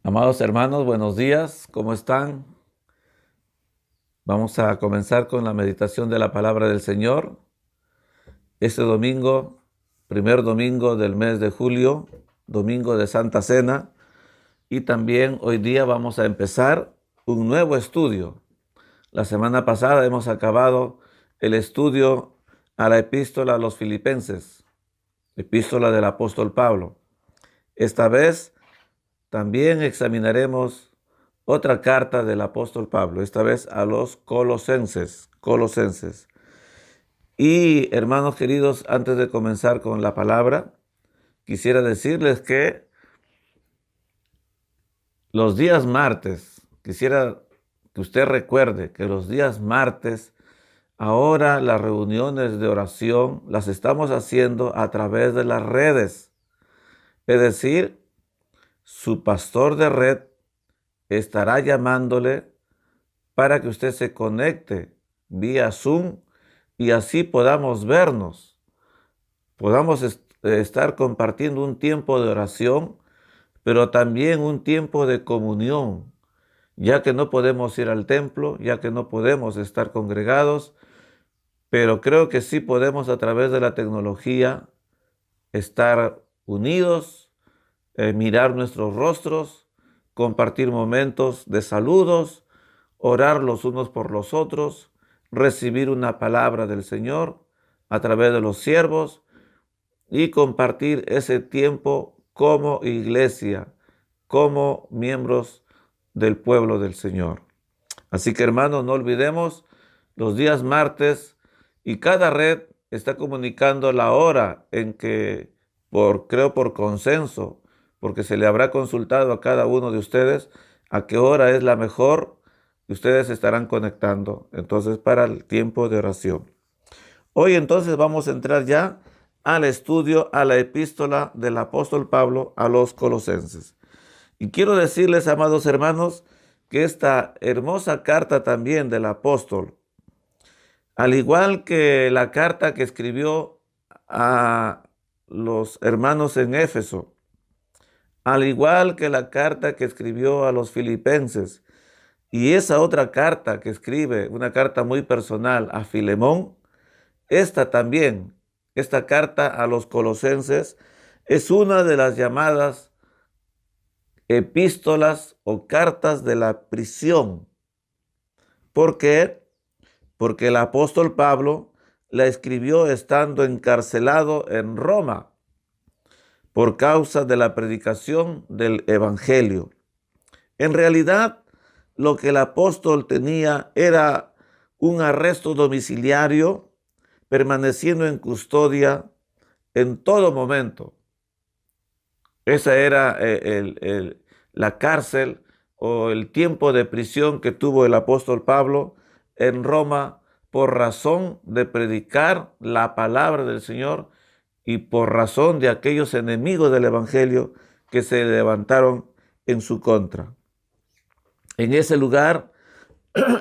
Amados hermanos, buenos días, ¿cómo están? Vamos a comenzar con la meditación de la palabra del Señor. Este domingo, primer domingo del mes de julio, domingo de Santa Cena, y también hoy día vamos a empezar un nuevo estudio. La semana pasada hemos acabado el estudio a la epístola a los Filipenses, epístola del apóstol Pablo. Esta vez también examinaremos otra carta del apóstol Pablo, esta vez a los Colosenses. Y hermanos queridos, antes de comenzar con la palabra, quisiera decirles que los días martes, quisiera que usted recuerde que los días martes, ahora las reuniones de oración las estamos haciendo a través de las redes. Es decir, su pastor de red estará llamándole para que usted se conecte vía Zoom y así podamos vernos, podamos estar compartiendo un tiempo de oración, pero también un tiempo de comunión, ya que no podemos ir al templo, ya que no podemos estar congregados, pero creo que sí podemos a través de la tecnología estar unidos, mirar nuestros rostros, compartir momentos de saludos, orar los unos por los otros, recibir una palabra del Señor a través de los siervos y compartir ese tiempo como iglesia, como miembros del pueblo del Señor. Así que hermanos, no olvidemos los días martes y cada red está comunicando la hora en que, creo por consenso, porque se le habrá consultado a cada uno de ustedes a qué hora es la mejor y ustedes estarán conectando entonces para el tiempo de oración. Hoy entonces vamos a entrar ya al estudio, a la epístola del apóstol Pablo a los Colosenses. Y quiero decirles, amados hermanos, que esta hermosa carta también del apóstol, al igual que la carta que escribió a los hermanos en Éfeso, al igual que la carta que escribió a los filipenses, y esa otra carta que escribe, una carta muy personal a Filemón, esta también, esta carta a los colosenses, es una de las llamadas epístolas o cartas de la prisión. ¿Por qué? Porque el apóstol Pablo la escribió estando encarcelado en Roma por causa de la predicación del evangelio. En realidad, lo que el apóstol tenía era un arresto domiciliario, permaneciendo en custodia en todo momento. Esa era la cárcel o el tiempo de prisión que tuvo el apóstol Pablo en Roma por razón de predicar la palabra del Señor y por razón de aquellos enemigos del evangelio que se levantaron en su contra. En ese lugar,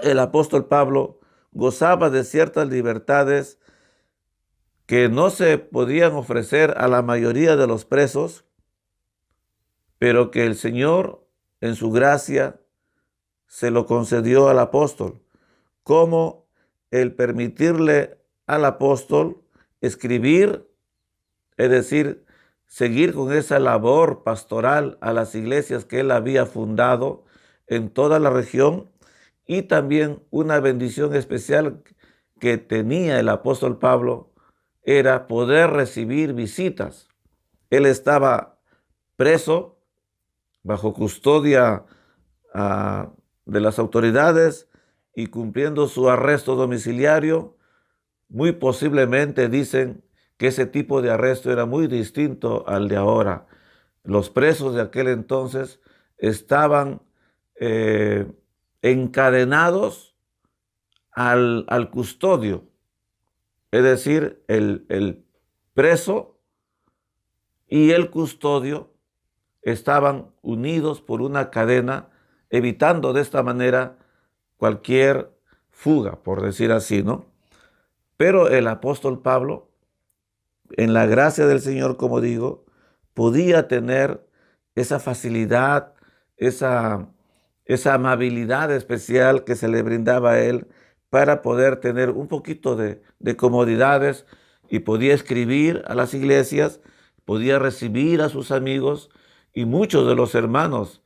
el apóstol Pablo gozaba de ciertas libertades que no se podían ofrecer a la mayoría de los presos, pero que el Señor, en su gracia, se lo concedió al apóstol, como el permitirle al apóstol escribir, es decir, seguir con esa labor pastoral a las iglesias que él había fundado en toda la región, y también una bendición especial que tenía el apóstol Pablo era poder recibir visitas. Él estaba preso bajo custodia de las autoridades y cumpliendo su arresto domiciliario. Muy posiblemente dicen que ese tipo de arresto era muy distinto al de ahora. Los presos de aquel entonces estaban encadenados al custodio, es decir, el preso y el custodio estaban unidos por una cadena, evitando de esta manera cualquier fuga, por decir así, ¿no? Pero el apóstol Pablo, en la gracia del Señor, como digo, podía tener esa facilidad, esa, esa amabilidad especial que se le brindaba a él para poder tener un poquito de comodidades, y podía escribir a las iglesias, podía recibir a sus amigos, y muchos de los hermanos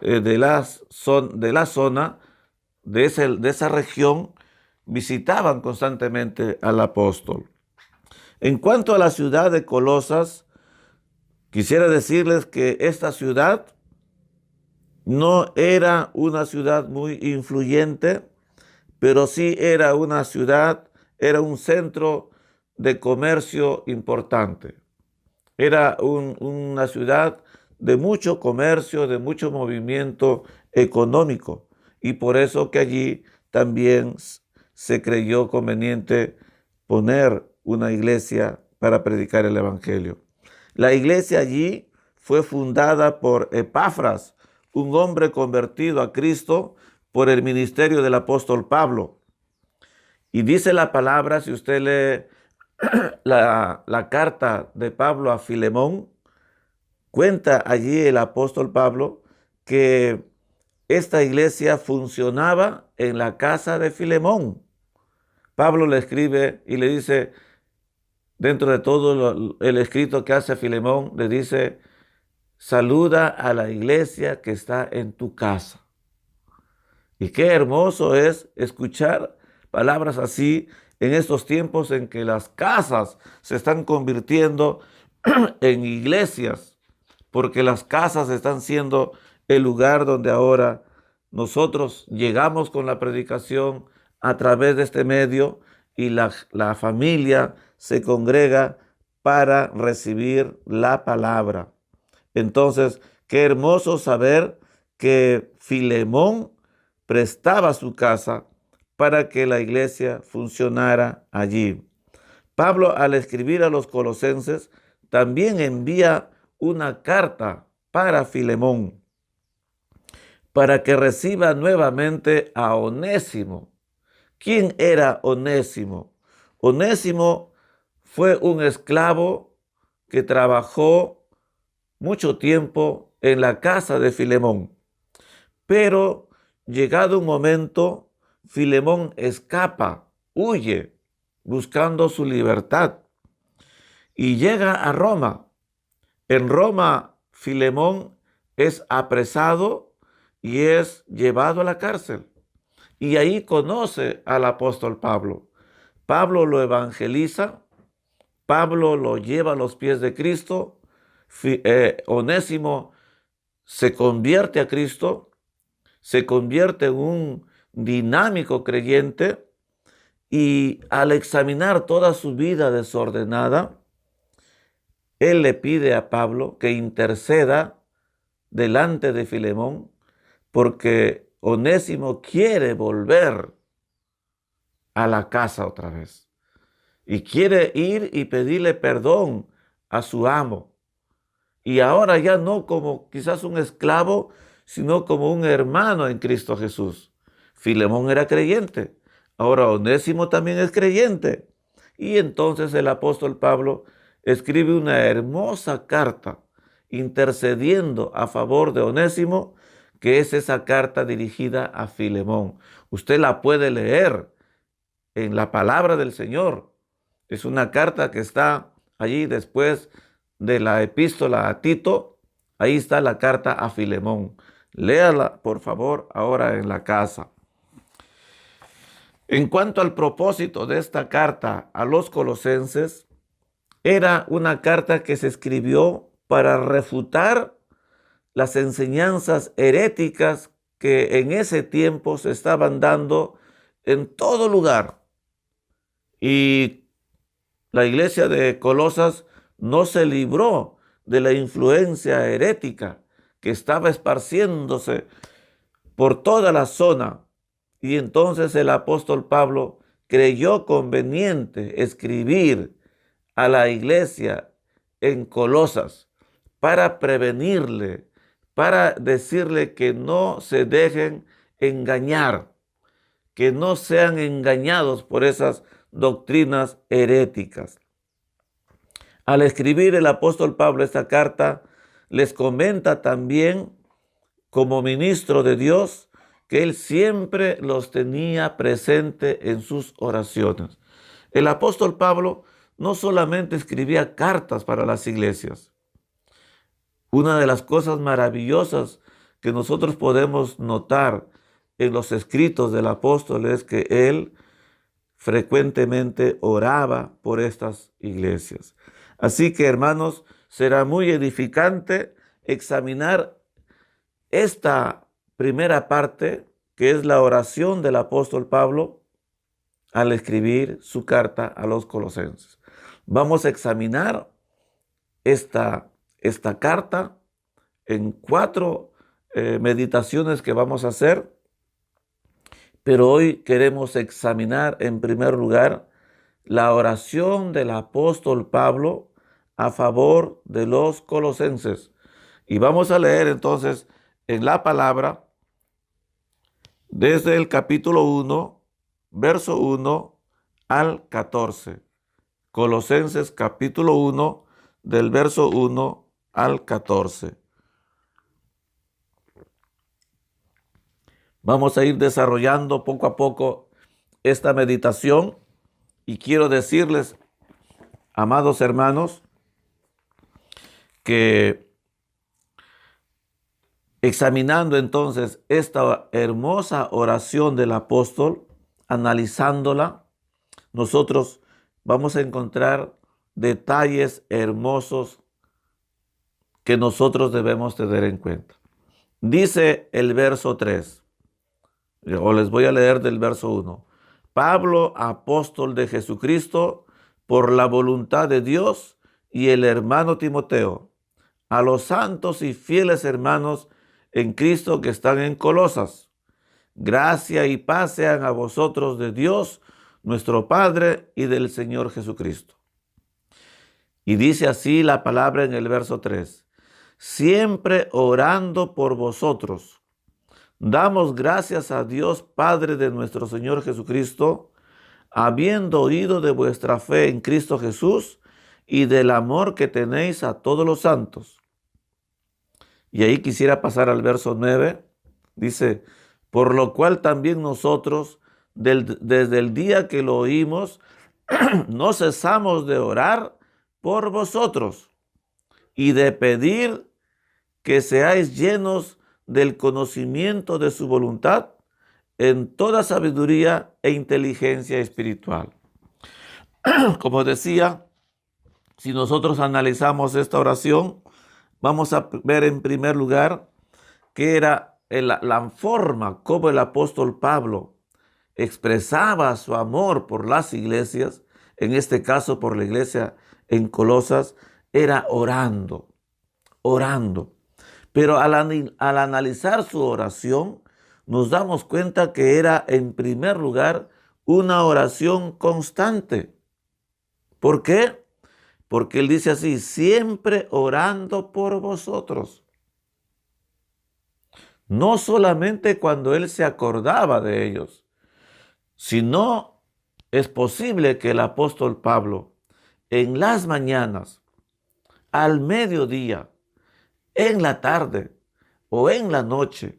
de la zona, de esa región, visitaban constantemente al apóstol. En cuanto a la ciudad de Colosas, quisiera decirles que esta ciudad no era una ciudad muy influyente, pero sí era una ciudad, era un centro de comercio importante. Era una ciudad de mucho comercio, de mucho movimiento económico, y por eso que allí también se creyó conveniente poner una iglesia para predicar el evangelio. La iglesia allí fue fundada por Epafras, un hombre convertido a Cristo por el ministerio del apóstol Pablo. Y dice la palabra, si usted lee la carta de Pablo a Filemón, cuenta allí el apóstol Pablo que esta iglesia funcionaba en la casa de Filemón. Pablo le escribe y le dice, dentro de todo el escrito que hace Filemón, le dice: saluda a la iglesia que está en tu casa. Y qué hermoso es escuchar palabras así en estos tiempos en que las casas se están convirtiendo en iglesias, porque las casas están siendo el lugar donde ahora nosotros llegamos con la predicación a través de este medio, y la familia se congrega para recibir la palabra. Entonces, qué hermoso saber que Filemón prestaba su casa para que la iglesia funcionara allí. Pablo, al escribir a los colosenses, también envía una carta para Filemón, para que reciba nuevamente a Onésimo. ¿Quién era Onésimo? Onésimo fue un esclavo que trabajó mucho tiempo en la casa de Filemón, pero llegado un momento, Filemón escapa, huye, buscando su libertad, y llega a Roma. En Roma, Filemón es apresado y es llevado a la cárcel. Y ahí conoce al apóstol Pablo. Pablo lo evangeliza, Pablo lo lleva a los pies de Cristo. Onésimo se convierte a Cristo, se convierte en un dinámico creyente, y al examinar toda su vida desordenada, él le pide a Pablo que interceda delante de Filemón, porque Onésimo quiere volver a la casa otra vez y quiere ir y pedirle perdón a su amo. Y ahora ya no como quizás un esclavo, sino como un hermano en Cristo Jesús. Filemón era creyente, ahora Onésimo también es creyente. Y entonces el apóstol Pablo escribe una hermosa carta intercediendo a favor de Onésimo, que es esa carta dirigida a Filemón. Usted la puede leer en la palabra del Señor. Es una carta que está allí después de la epístola a Tito. Ahí está la carta a Filemón. Léala, por favor, ahora en la casa. En cuanto al propósito de esta carta a los colosenses, era una carta que se escribió para refutar las enseñanzas heréticas que en ese tiempo se estaban dando en todo lugar. Y la iglesia de Colosas no se libró de la influencia herética que estaba esparciéndose por toda la zona. Y entonces el apóstol Pablo creyó conveniente escribir a la iglesia en Colosas para prevenirle, para decirle que no se dejen engañar, que no sean engañados por esas doctrinas heréticas. Al escribir el apóstol Pablo esta carta, les comenta también como ministro de Dios, que él siempre los tenía presente en sus oraciones. El apóstol Pablo no solamente escribía cartas para las iglesias. Una de las cosas maravillosas que nosotros podemos notar en los escritos del apóstol es que él frecuentemente oraba por estas iglesias. Así que, hermanos, será muy edificante examinar esta primera parte, que es la oración del apóstol Pablo al escribir su carta a los colosenses. Vamos a examinar esta carta en 4 meditaciones que vamos a hacer, pero hoy queremos examinar en primer lugar la oración del apóstol Pablo a favor de los colosenses. Y vamos a leer entonces en la palabra desde el capítulo 1, verso 1 al 14. Colosenses capítulo 1, del verso 1 al 14. Vamos a ir desarrollando poco a poco esta meditación y quiero decirles, amados hermanos, que examinando entonces esta hermosa oración del apóstol, analizándola, nosotros vamos a encontrar detalles hermosos que nosotros debemos tener en cuenta. Dice el verso 3, o les voy a leer del verso 1. Pablo, apóstol de Jesucristo, por la voluntad de Dios, y el hermano Timoteo, a los santos y fieles hermanos en Cristo que están en Colosas. Gracia y paz sean a vosotros de Dios, nuestro Padre, y del Señor Jesucristo. Y dice así la palabra en el verso 3. Siempre orando por vosotros, damos gracias a Dios Padre de nuestro Señor Jesucristo, habiendo oído de vuestra fe en Cristo Jesús y del amor que tenéis a todos los santos. Y ahí quisiera pasar al verso 9. Dice, por lo cual también nosotros, desde el día que lo oímos, no cesamos de orar por vosotros y de pedir que seáis llenos del conocimiento de su voluntad en toda sabiduría e inteligencia espiritual. Como decía, si nosotros analizamos esta oración, vamos a ver en primer lugar que era la forma como el apóstol Pablo expresaba su amor por las iglesias, en este caso por la iglesia en Colosas, era orando. Pero al analizar su oración, nos damos cuenta que era en primer lugar una oración constante. ¿Por qué? Porque él dice así, siempre orando por vosotros. No solamente cuando él se acordaba de ellos, sino es posible que el apóstol Pablo en las mañanas, al mediodía, en la tarde o en la noche,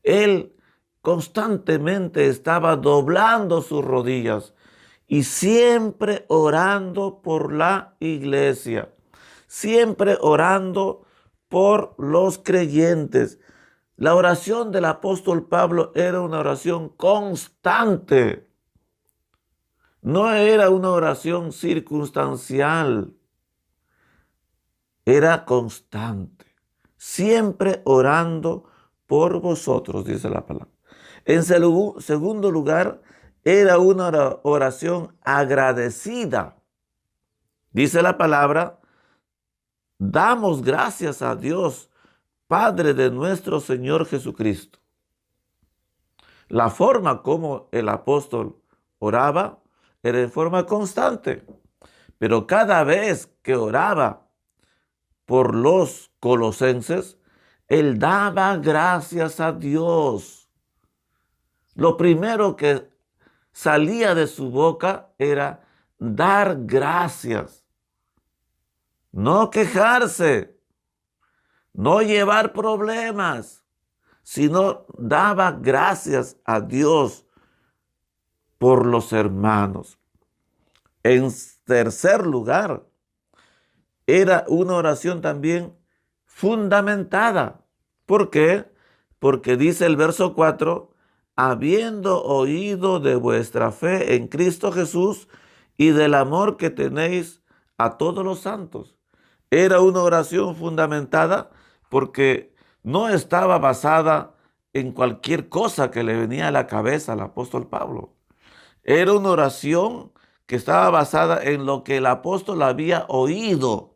él constantemente estaba doblando sus rodillas y siempre orando por la iglesia, siempre orando por los creyentes. La oración del apóstol Pablo era una oración constante. No era una oración circunstancial. Era constante. Siempre orando por vosotros, dice la palabra. En segundo lugar, era una oración agradecida. Dice la palabra, damos gracias a Dios, Padre de nuestro Señor Jesucristo. La forma como el apóstol oraba era en forma constante, pero cada vez que oraba por los colosenses, él daba gracias a Dios. Lo primero que salía de su boca era dar gracias, no quejarse, no llevar problemas, sino daba gracias a Dios por los hermanos. En tercer lugar, era una oración también fundamentada. ¿Por qué? Porque dice el verso 4, habiendo oído de vuestra fe en Cristo Jesús y del amor que tenéis a todos los santos. Era una oración fundamentada porque no estaba basada en cualquier cosa que le venía a la cabeza al apóstol Pablo. Era una oración que estaba basada en lo que el apóstol había oído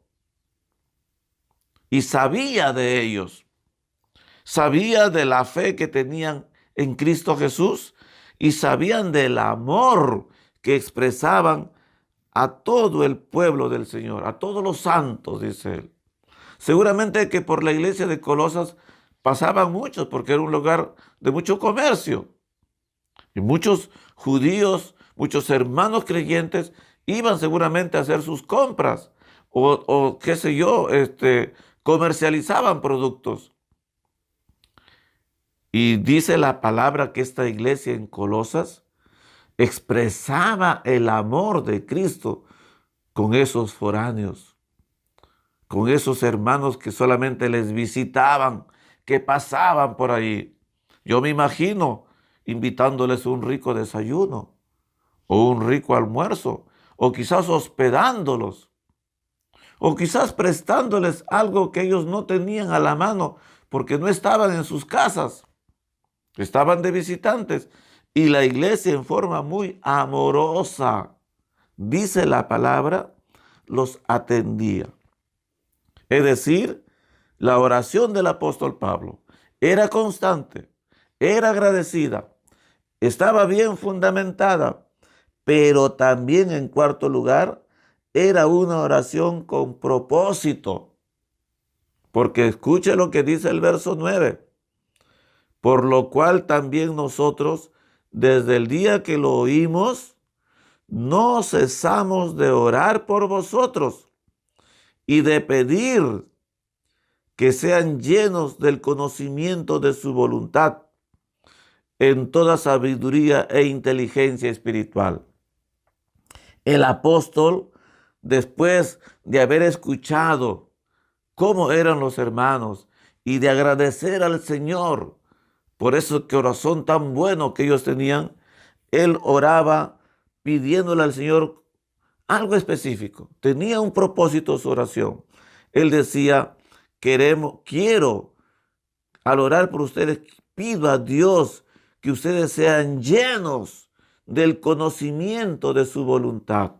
y sabía de ellos. Sabía de la fe que tenían en Cristo Jesús y sabían del amor que expresaban a todo el pueblo del Señor, a todos los santos, dice él. Seguramente que por la iglesia de Colosas pasaban muchos, porque era un lugar de mucho comercio. Y muchos judíos, muchos hermanos creyentes iban seguramente a hacer sus compras o qué sé yo, comercializaban productos. Y dice la palabra que esta iglesia en Colosas expresaba el amor de Cristo con esos foráneos, con esos hermanos que solamente les visitaban, que pasaban por ahí. Yo me imagino invitándoles un rico desayuno o un rico almuerzo, o quizás hospedándolos, o quizás prestándoles algo que ellos no tenían a la mano porque no estaban en sus casas, estaban de visitantes. Y la iglesia en forma muy amorosa, dice la palabra, los atendía. Es decir, la oración del apóstol Pablo era constante, era agradecida, estaba bien fundamentada, pero también en cuarto lugar, era una oración con propósito. Porque escuche lo que dice el verso 9. Por lo cual también nosotros, desde el día que lo oímos, no cesamos de orar por vosotros y de pedir que sean llenos del conocimiento de su voluntad en toda sabiduría e inteligencia espiritual. El apóstol, después de haber escuchado cómo eran los hermanos y de agradecer al Señor por ese corazón tan bueno que ellos tenían, él oraba pidiéndole al Señor algo específico. Tenía un propósito su oración. Él decía, quiero, al orar por ustedes, pido a Dios que ustedes sean llenos del conocimiento de su voluntad.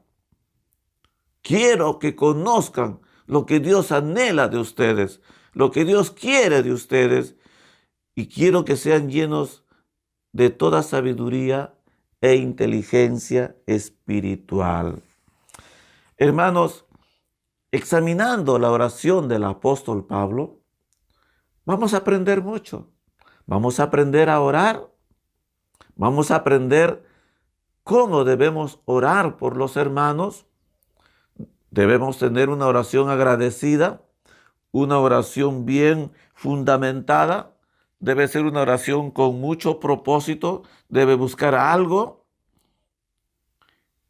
Quiero que conozcan lo que Dios anhela de ustedes, lo que Dios quiere de ustedes, y quiero que sean llenos de toda sabiduría e inteligencia espiritual. Hermanos, examinando la oración del apóstol Pablo, vamos a aprender mucho. Vamos a aprender a orar. Vamos a aprender cómo debemos orar por los hermanos. Debemos tener una oración agradecida, una oración bien fundamentada. Debe ser una oración con mucho propósito. Debe buscar algo.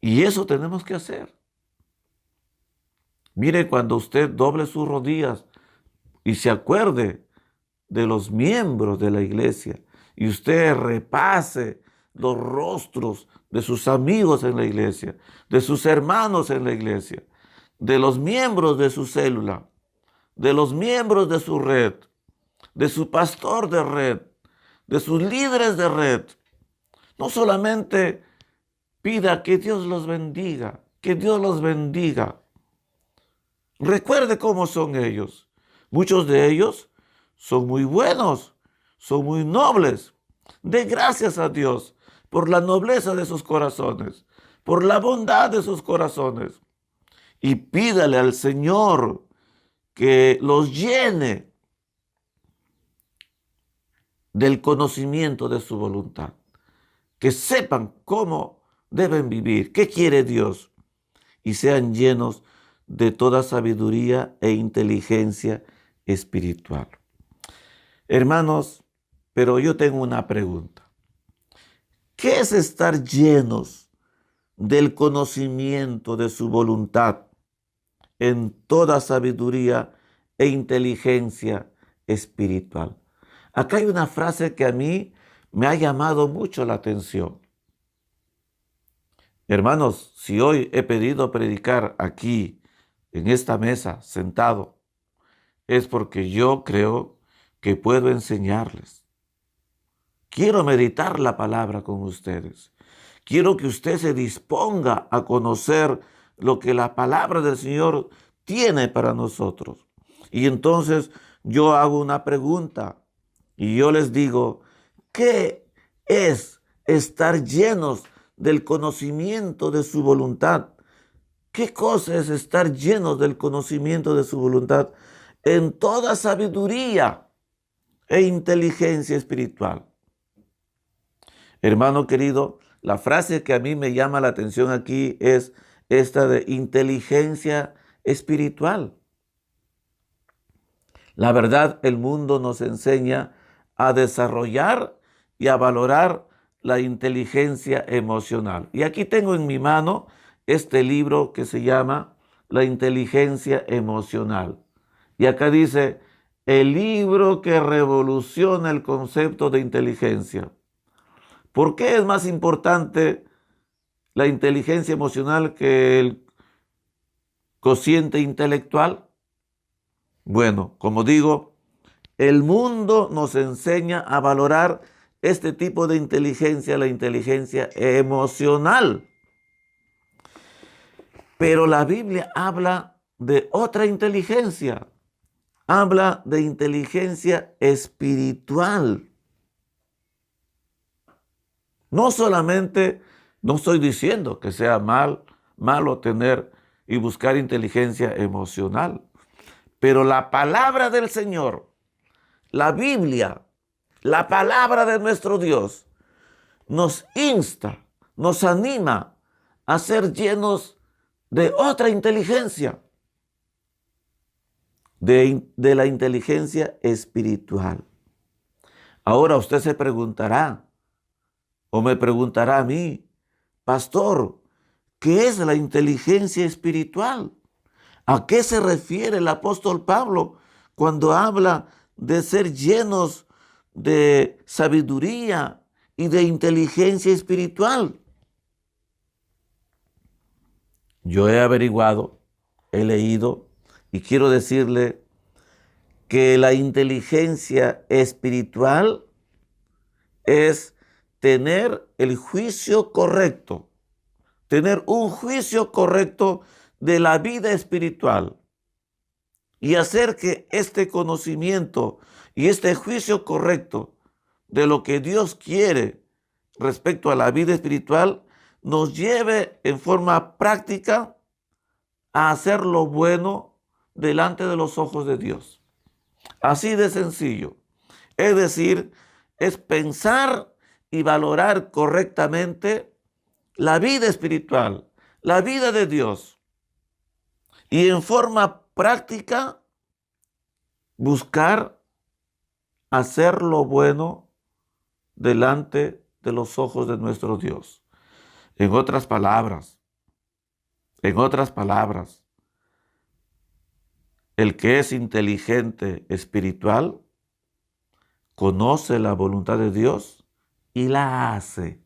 Y eso tenemos que hacer. Mire, cuando usted doble sus rodillas y se acuerde de los miembros de la iglesia y usted repase los rostros de sus amigos en la iglesia, de sus hermanos en la iglesia, de los miembros de su célula, de los miembros de su red, de su pastor de red, de sus líderes de red, no solamente pida que Dios los bendiga, que Dios los bendiga. Recuerde cómo son ellos. Muchos de ellos son muy buenos, son muy nobles. Dé gracias a Dios por la nobleza de sus corazones, por la bondad de sus corazones. Y pídale al Señor que los llene del conocimiento de su voluntad. Que sepan cómo deben vivir, qué quiere Dios, y sean llenos de toda sabiduría e inteligencia espiritual. Hermanos, Pero yo tengo una pregunta. ¿Qué es estar llenos del conocimiento de su voluntad en toda sabiduría e inteligencia espiritual? Acá hay una frase que a mí me ha llamado mucho la atención. Hermanos, si hoy he pedido predicar aquí, en esta mesa, sentado, es porque yo creo que puedo enseñarles. Quiero meditar la palabra con ustedes. Quiero que usted se disponga a conocer lo que la palabra del Señor tiene para nosotros. Y entonces yo hago una pregunta y yo les digo, ¿qué es estar llenos del conocimiento de su voluntad? ¿Qué cosa es estar llenos del conocimiento de su voluntad en toda sabiduría e inteligencia espiritual? Hermano querido, la frase que a mí me llama la atención aquí es esta de inteligencia espiritual. La verdad, el mundo nos enseña a desarrollar y a valorar la inteligencia emocional. Y aquí tengo en mi mano este libro que se llama La inteligencia emocional. Y acá dice, el libro que revoluciona el concepto de inteligencia. ¿Por qué es más importante la inteligencia emocional que el cociente intelectual? Bueno, como digo, el mundo nos enseña a valorar este tipo de inteligencia, la inteligencia emocional. Pero la Biblia habla de otra inteligencia, habla de inteligencia espiritual. No solamente, no estoy diciendo que sea malo tener y buscar inteligencia emocional, pero la palabra del Señor, la Biblia, la palabra de nuestro Dios, nos insta, nos anima a ser llenos de otra inteligencia, de la inteligencia espiritual. Ahora usted se preguntará, o me preguntará a mí, pastor, ¿qué es la inteligencia espiritual? ¿A qué se refiere el apóstol Pablo cuando habla de ser llenos de sabiduría y de inteligencia espiritual? Yo he averiguado, he leído y quiero decirle que la inteligencia espiritual es tener el juicio correcto, tener un juicio correcto de la vida espiritual y hacer que este conocimiento y este juicio correcto de lo que Dios quiere respecto a la vida espiritual nos lleve en forma práctica a hacer lo bueno delante de los ojos de Dios. Así de sencillo. Es decir, es pensar y valorar correctamente la vida espiritual, la vida de Dios. Y en forma práctica, buscar hacer lo bueno delante de los ojos de nuestro Dios. En otras palabras, el que es inteligente espiritual conoce la voluntad de Dios y la hace.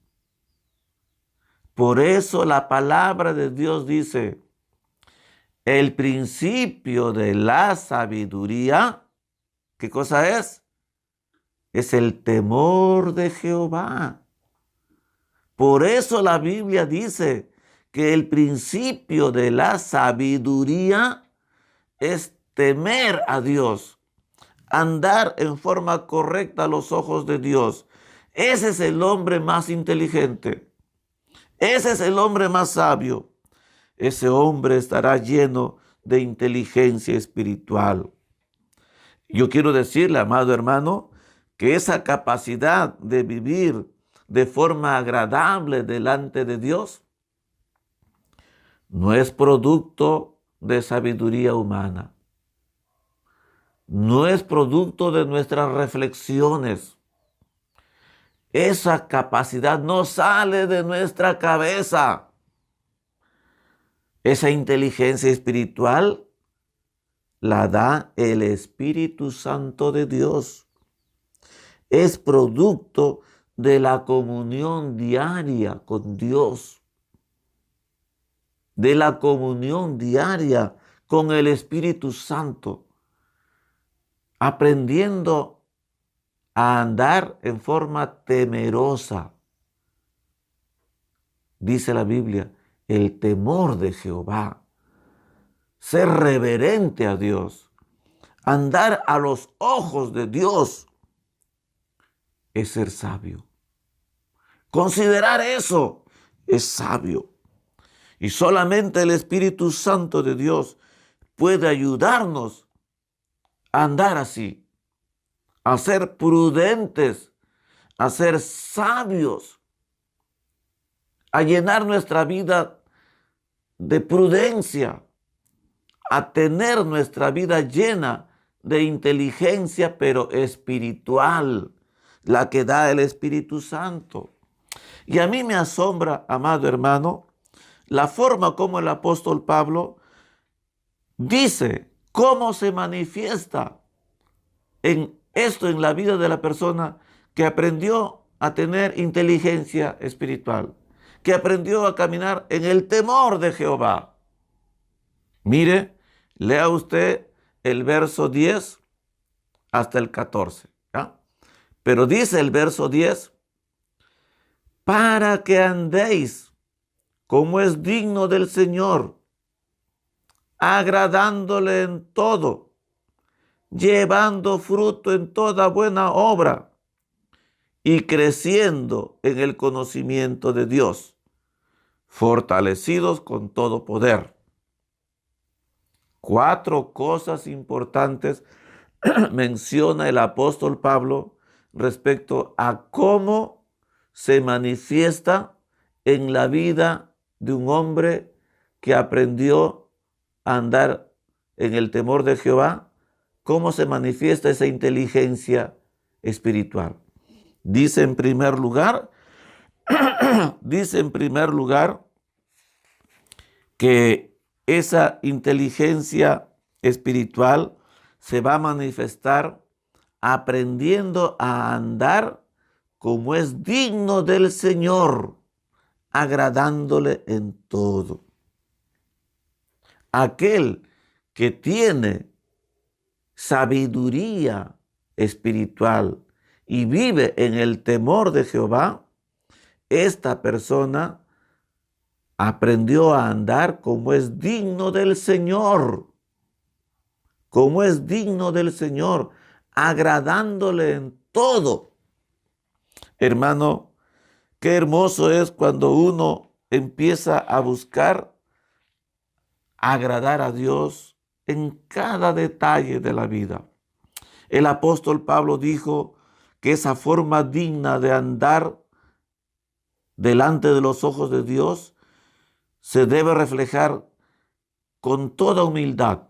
Por eso la palabra de Dios dice, el principio de la sabiduría, ¿qué cosa es? Es el temor de Jehová. Por eso la Biblia dice que el principio de la sabiduría es temer a Dios, andar en forma correcta a los ojos de Dios. Ese es el hombre más inteligente. Ese es el hombre más sabio. Ese hombre estará lleno de inteligencia espiritual. Yo quiero decirle, amado hermano, que esa capacidad de vivir de forma agradable delante de Dios no es producto de sabiduría humana. No es producto de nuestras reflexiones. Esa capacidad no sale de nuestra cabeza. Esa inteligencia espiritual la da el Espíritu Santo de Dios. Es producto de la comunión diaria con Dios, de la comunión diaria con el Espíritu Santo, aprendiendo a andar en forma temerosa. Dice la Biblia, el temor de Jehová, ser reverente a Dios, andar a los ojos de Dios, es ser sabio. Considerar eso es sabio. Y solamente el Espíritu Santo de Dios puede ayudarnos a andar así, a ser prudentes, a ser sabios, a llenar nuestra vida de prudencia, a tener nuestra vida llena de inteligencia, pero espiritual, la que da el Espíritu Santo. Y a mí me asombra, amado hermano, la forma como el apóstol Pablo dice cómo se manifiesta en esto en la vida de la persona que aprendió a tener inteligencia espiritual, que aprendió a caminar en el temor de Jehová. Mire, lea usted el verso 10 hasta el 14. ¿Ya? Pero dice el verso 10, para que andéis como es digno del Señor, agradándole en todo, llevando fruto en toda buena obra y creciendo en el conocimiento de Dios, fortalecidos con todo poder. 4 cosas importantes menciona el apóstol Pablo respecto a cómo se manifiesta en la vida de un hombre que aprendió a andar en el temor de Jehová, cómo se manifiesta esa inteligencia espiritual. Dice en primer lugar que esa inteligencia espiritual se va a manifestar aprendiendo a andar como es digno del Señor, agradándole en todo. Aquel que tiene sabiduría espiritual y vive en el temor de Jehová, esta persona aprendió a andar como es digno del Señor, como es digno del Señor, agradándole en todo. Hermano, qué hermoso es cuando uno empieza a buscar agradar a Dios en cada detalle de la vida. El apóstol Pablo dijo que esa forma digna de andar delante de los ojos de Dios se debe reflejar con toda humildad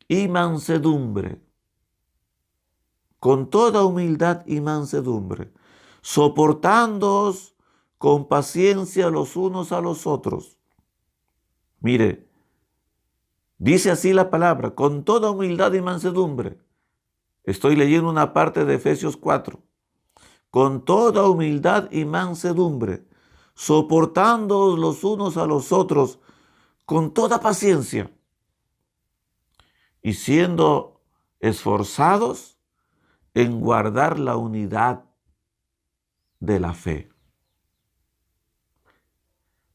y mansedumbre, con toda humildad y mansedumbre, soportándoos con paciencia los unos a los otros. Mire, dice así la palabra, con toda humildad y mansedumbre. Estoy leyendo una parte de Efesios 4. Con toda humildad y mansedumbre, soportándoos los unos a los otros con toda paciencia y siendo esforzados en guardar la unidad de la fe.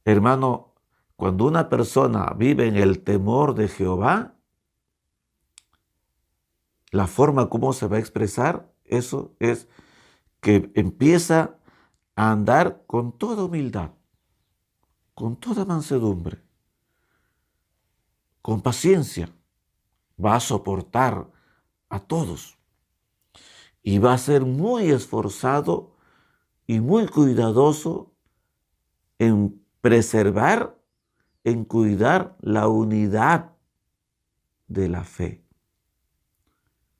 Hermano, cuando una persona vive en el temor de Jehová, la forma como se va a expresar, eso es que empieza a andar con toda humildad, con toda mansedumbre, con paciencia. Va a soportar a todos y va a ser muy esforzado y muy cuidadoso en preservar, en cuidar la unidad de la fe.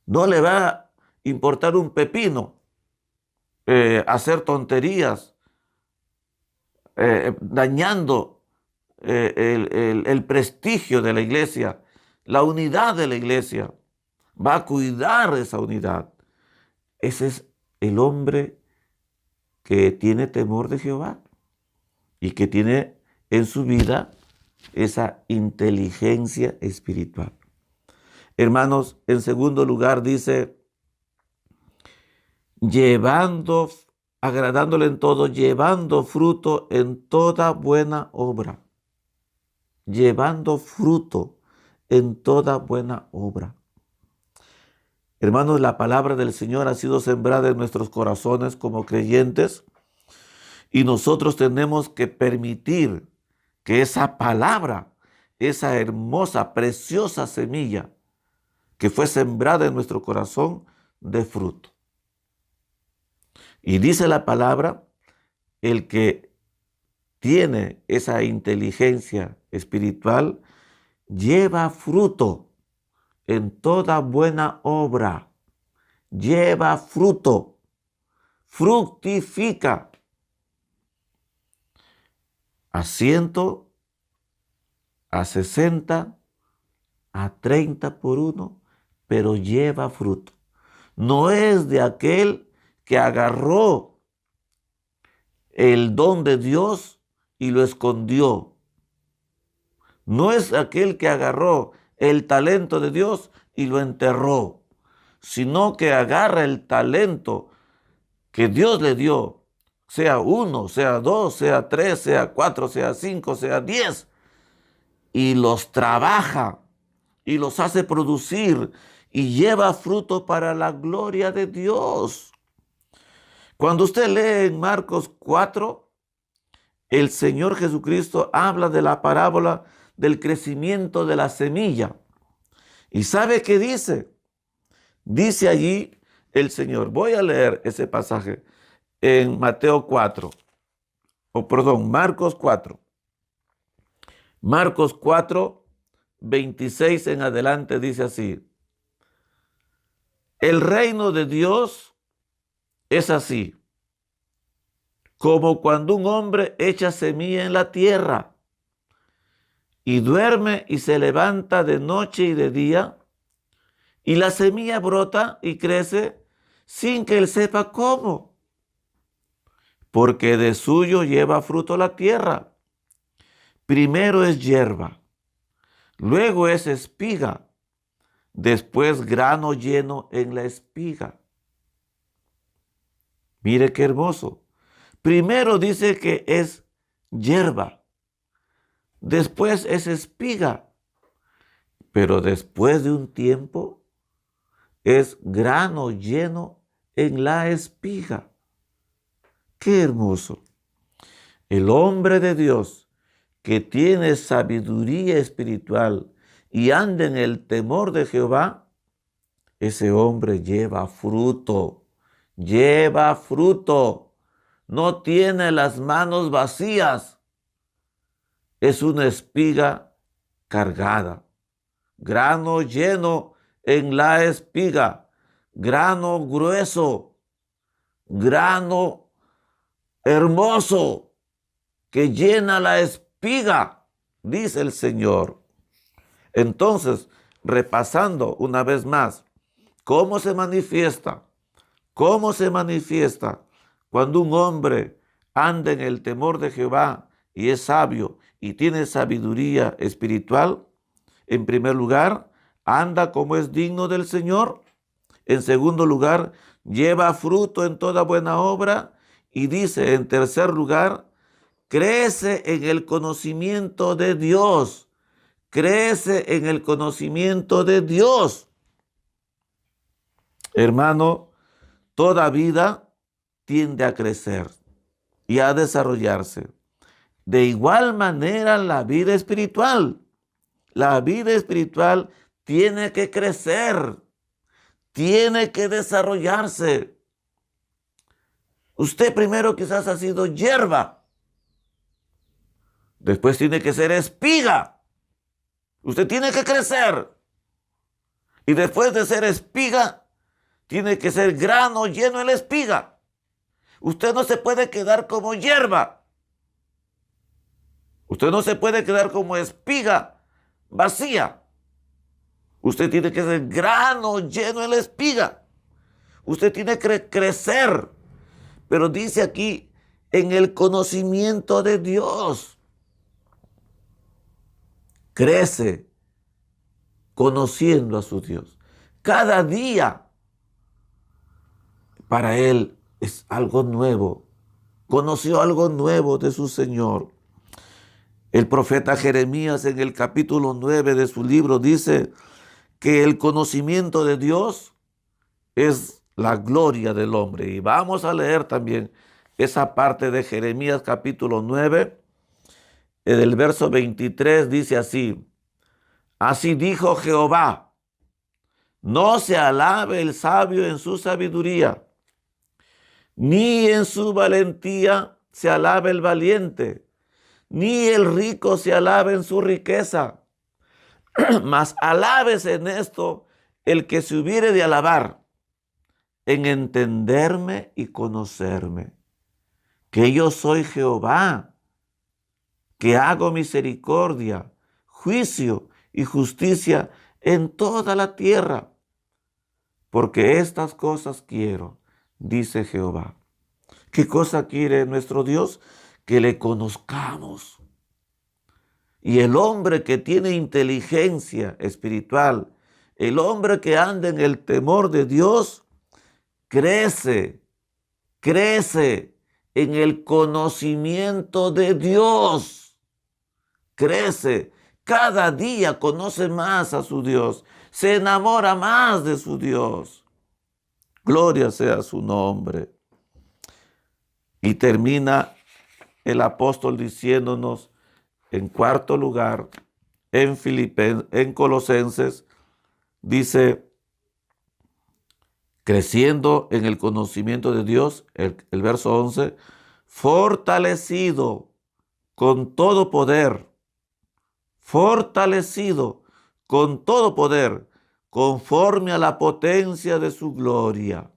No le va a importar un pepino hacer tonterías, dañando el prestigio de la iglesia, la unidad de la iglesia. Va a cuidar esa unidad. Ese es el hombre que tiene temor de Jehová y que tiene en su vida esa inteligencia espiritual. Hermanos, en segundo lugar dice, agradándole en todo, llevando fruto en toda buena obra. Llevando fruto en toda buena obra. Hermanos, la palabra del Señor ha sido sembrada en nuestros corazones como creyentes y nosotros tenemos que permitir que esa palabra, esa hermosa, preciosa semilla que fue sembrada en nuestro corazón, dé fruto. Y dice la palabra, el que tiene esa inteligencia espiritual, lleva fruto en toda buena obra. Lleva fruto, fructifica. A 100, a 60, a 30 por uno, pero lleva fruto. No es de aquel que agarró el don de Dios y lo escondió. No es aquel que agarró el talento de Dios y lo enterró, sino que agarra el talento que Dios le dio, sea 1, sea 2, sea 3, sea 4, sea 5, sea 10, y los trabaja y los hace producir y lleva fruto para la gloria de Dios. Cuando usted lee en Marcos 4, el Señor Jesucristo habla de la parábola del crecimiento de la semilla. ¿Y sabe qué dice? Dice allí el Señor. Voy a leer ese pasaje en Marcos 4. Marcos 4, 26 en adelante dice así. El reino de Dios es así, como cuando un hombre echa semilla en la tierra y duerme y se levanta de noche y de día, y la semilla brota y crece sin que él sepa cómo, porque de suyo lleva fruto la tierra. Primero es hierba, luego es espiga, después grano lleno en la espiga. Mire qué hermoso. Primero dice que es hierba, después es espiga, pero después de un tiempo es grano lleno en la espiga. Qué hermoso. El hombre de Dios que tiene sabiduría espiritual y anda en el temor de Jehová, ese hombre lleva fruto, no tiene las manos vacías, es una espiga cargada, grano lleno en la espiga, grano grueso, grano hermoso que llena la espiga, dice el Señor. Entonces, repasando una vez más, ¿cómo se manifiesta? ¿Cómo se manifiesta cuando un hombre anda en el temor de Jehová y es sabio y tiene sabiduría espiritual? En primer lugar, anda como es digno del Señor. En segundo lugar, lleva fruto en toda buena obra. Y dice, en tercer lugar, crece en el conocimiento de Dios. Crece en el conocimiento de Dios. Hermano, toda vida tiende a crecer y a desarrollarse. De igual manera, la vida espiritual. La vida espiritual tiene que crecer, tiene que desarrollarse. Usted primero quizás ha sido hierba, después tiene que ser espiga. Usted tiene que crecer. Y después de ser espiga, tiene que ser grano lleno en la espiga. Usted no se puede quedar como hierba. Usted no se puede quedar como espiga vacía. Usted tiene que ser grano lleno en la espiga. Usted tiene que crecer. Pero dice aquí, en el conocimiento de Dios. Crece conociendo a su Dios. Cada día para él es algo nuevo. Conoció algo nuevo de su Señor. El profeta Jeremías en el capítulo 9 de su libro dice que el conocimiento de Dios es la gloria del hombre. Y vamos a leer también esa parte de Jeremías capítulo 9. En el verso 23 dice así: así dijo Jehová, no se alabe el sabio en su sabiduría, ni en su valentía se alabe el valiente, ni el rico se alabe en su riqueza, mas alábese en esto el que se hubiere de alabar, en entenderme y conocerme, que yo soy Jehová, que hago misericordia, juicio y justicia en toda la tierra, porque estas cosas quiero, dice Jehová. ¿Qué cosa quiere nuestro Dios? Que le conozcamos. Y el hombre que tiene inteligencia espiritual, el hombre que anda en el temor de Dios, crece en el conocimiento de Dios. Crece, cada día conoce más a su Dios, se enamora más de su Dios. Gloria sea su nombre. Y termina el apóstol diciéndonos en cuarto lugar, en Colosenses, dice, creciendo en el conocimiento de Dios, el verso 11, fortalecido con todo poder, conforme a la potencia de su gloria,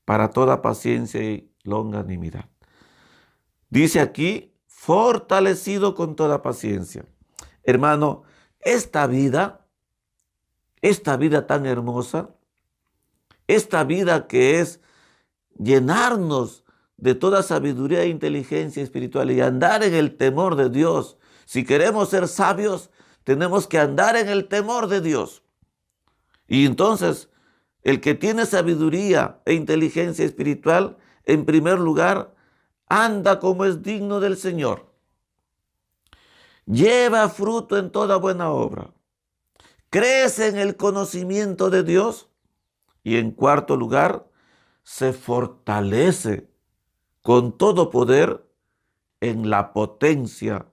para toda paciencia y longanimidad. Dice aquí, fortalecido con toda paciencia. Hermano, esta vida tan hermosa, esta vida que es llenarnos de toda sabiduría e inteligencia espiritual y andar en el temor de Dios. Si queremos ser sabios, tenemos que andar en el temor de Dios. Y entonces, el que tiene sabiduría e inteligencia espiritual, en primer lugar, anda como es digno del Señor. Lleva fruto en toda buena obra. Crece en el conocimiento de Dios. Y en cuarto lugar, se fortalece con todo poder en la potencia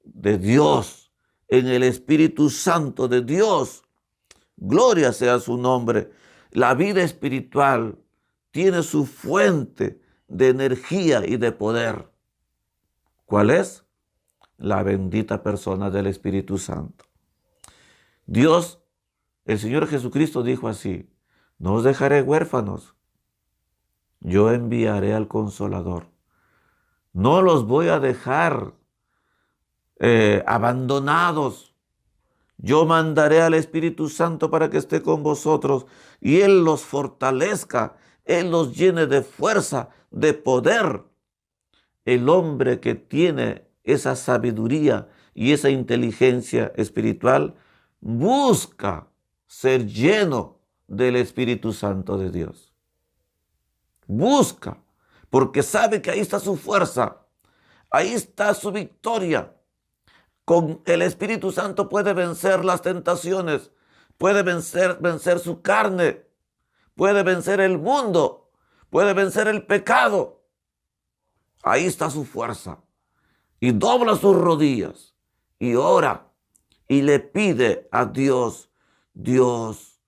de Dios, en el Espíritu Santo de Dios. Gloria sea su nombre. La vida espiritual tiene su fuente de energía y de poder. ¿Cuál es? La bendita persona del Espíritu Santo. Dios, el Señor Jesucristo dijo así: no os dejaré huérfanos, yo enviaré al Consolador. No los voy a dejar abandonados. Yo mandaré al Espíritu Santo para que esté con vosotros y Él los fortalezca, Él los llene de fuerza, de poder. El hombre que tiene esa sabiduría y esa inteligencia espiritual busca ser lleno del Espíritu Santo de Dios. Busca, porque sabe que ahí está su fuerza, ahí está su victoria. Con el Espíritu Santo puede vencer las tentaciones, puede vencer su carne, puede vencer el mundo, puede vencer el pecado. Ahí está su fuerza. Y dobla sus rodillas y ora y le pide a Dios: Dios,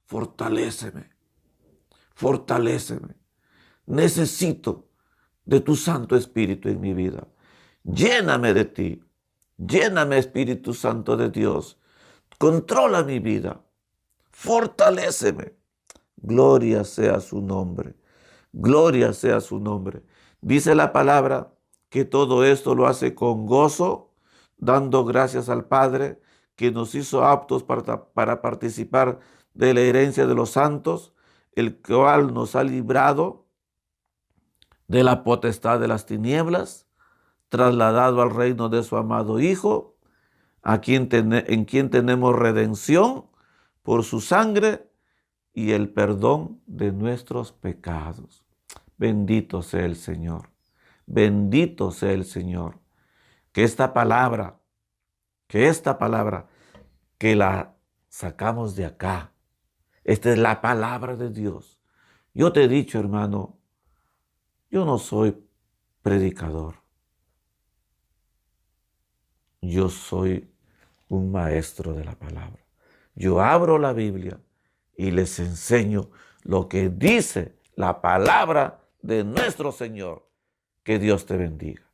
fortaléceme. Necesito de tu Santo Espíritu en mi vida. Lléname de ti. Lléname, Espíritu Santo de Dios. Controla mi vida. Fortaléceme. Gloria sea su nombre. Gloria sea su nombre. Dice la palabra que todo esto lo hace con gozo, dando gracias al Padre que nos hizo aptos para participar de la herencia de los santos, el cual nos ha librado de la potestad de las tinieblas, trasladado al reino de su amado Hijo, en quien tenemos redención por su sangre y el perdón de nuestros pecados. Bendito sea el Señor. Bendito sea el Señor. Que esta palabra, que la sacamos de acá. Esta es la palabra de Dios. Yo te he dicho, hermano, yo no soy predicador. Yo soy un maestro de la palabra. Yo abro la Biblia y les enseño lo que dice la palabra de nuestro Señor. Que Dios te bendiga.